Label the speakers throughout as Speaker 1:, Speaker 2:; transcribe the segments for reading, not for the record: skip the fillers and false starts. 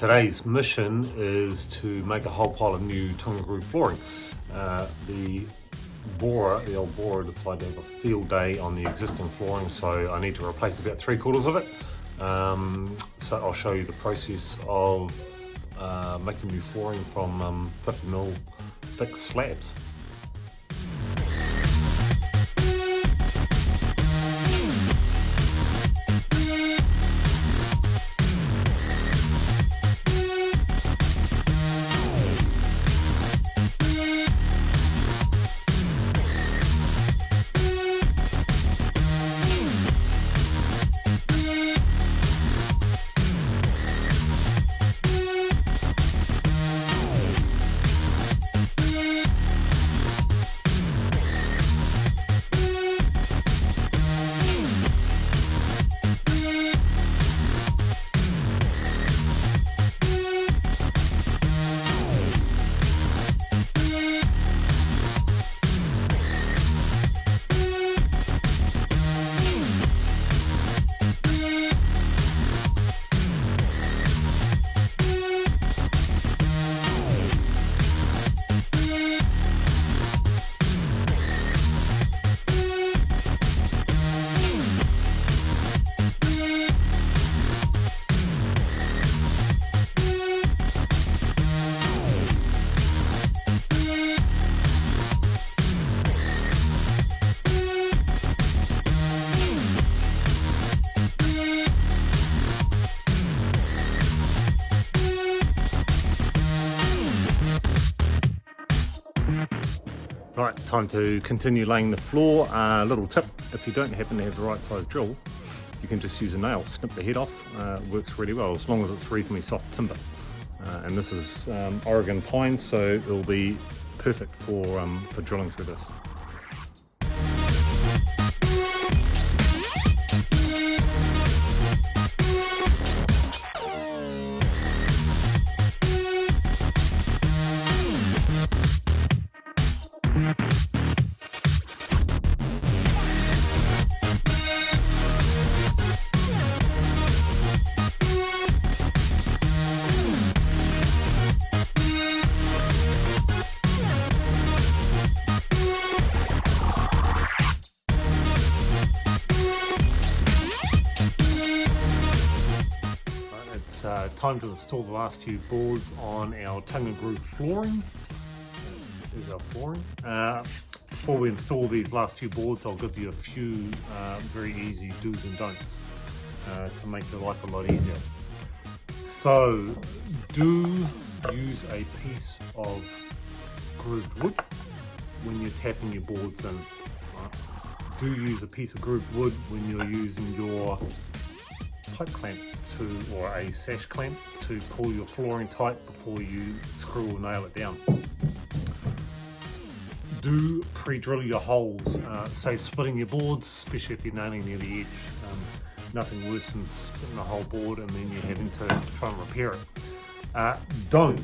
Speaker 1: today's mission is to make a whole pile of new tongue and groove flooring. The old bora decided to have a field day on the existing flooring, so I need to replace about 3/4 of it. So I'll show you the process of making new flooring from 50mm thick slabs. Right, time to continue laying the floor. Little tip, if you don't happen to have the right size drill, you can just use a nail, snip the head off. Works really well, as long as it's reasonably soft timber. And this is Oregon pine, so it'll be perfect for drilling through this. Time to install the last few boards on our tongue and groove flooring. Here's our flooring. Before we install these last few boards, I'll give you a few very easy do's and don'ts to make your life a lot easier. So, do use a piece of grooved wood when you're tapping your boards in. Right? Do use a piece of grooved wood when you're using your pipe clamp or a sash clamp to pull your flooring tight before you screw or nail it down. Do pre-drill your holes, save splitting your boards, especially if you're nailing near the edge. Nothing worse than splitting the whole board and then you're having to try and repair it. Don't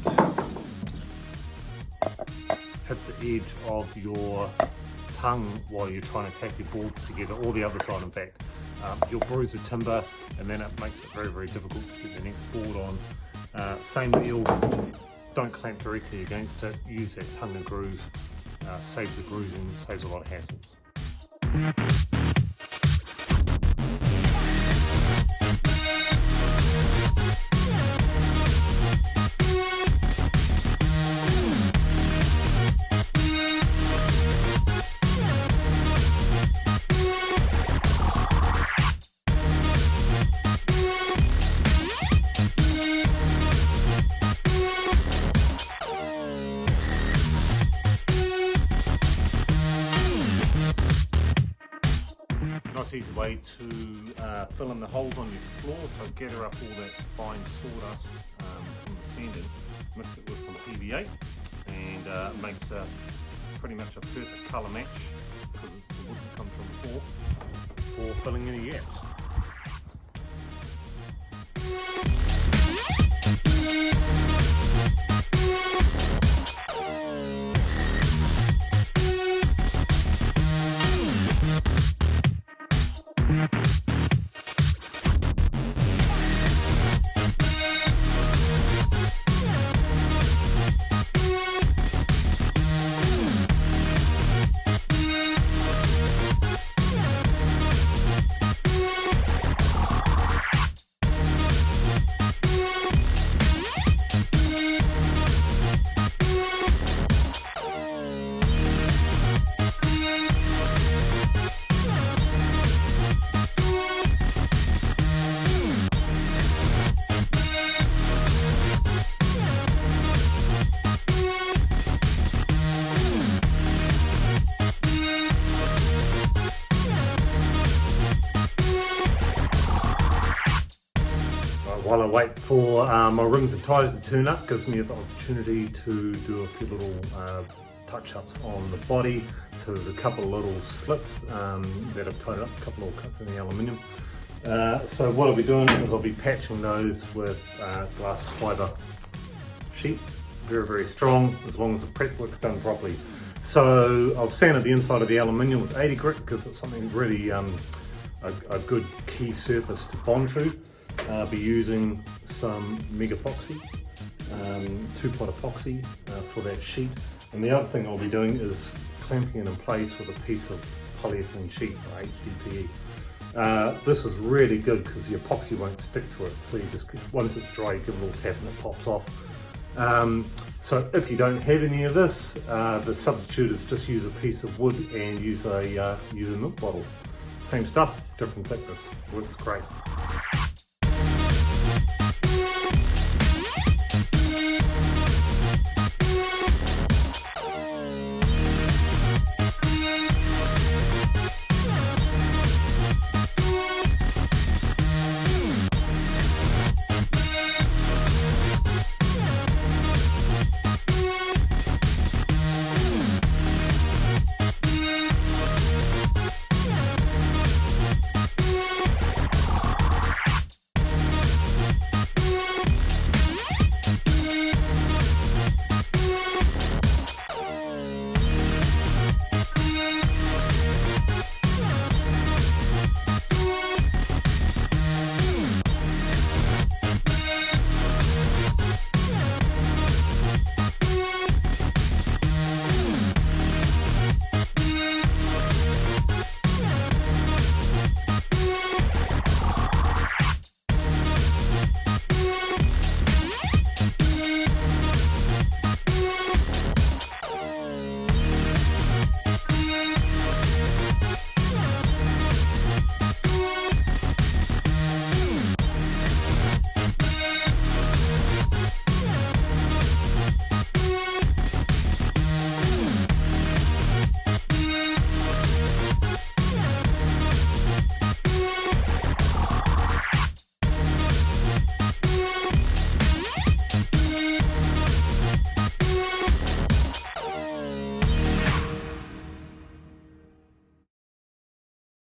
Speaker 1: hit the edge of your tongue while you're trying to tack your boards together, or the other side in fact. You'll bruise the timber and then it makes it very, very difficult to get the next board on. Same deal, don't clamp directly against it, use that tongue and groove, saves the bruising, saves a lot of hassles. Nice easy way to fill in the holes on your floor, so gather up all that fine sawdust from the sanding, mix it with some PVA and makes pretty much a perfect colour match, because it's the wood that comes from the floor, for filling any gaps. while I wait for my rims and tyres to turn up, gives me the opportunity to do a few little touch-ups on the body. So there's a couple of little slits that I've tied up, a couple of cuts in the aluminium. So what I'll be doing is I'll be patching those with glass fibre sheet, very, very strong, as long as the prep work's done properly. So I've sanded the inside of the aluminium with 80 grit because it's something really a good key surface to bond to. I'll be using some Mega Epoxy, 2-pot epoxy for that sheet. And the other thing I'll be doing is clamping it in place with a piece of polyurethane sheet, or HDPE. This is really good because the epoxy won't stick to it. So you just, once it's dry, you give it a little tap and it pops off. So if you don't have any of this, the substitute is just use a piece of wood and use a milk bottle. Same stuff, different thickness, works great.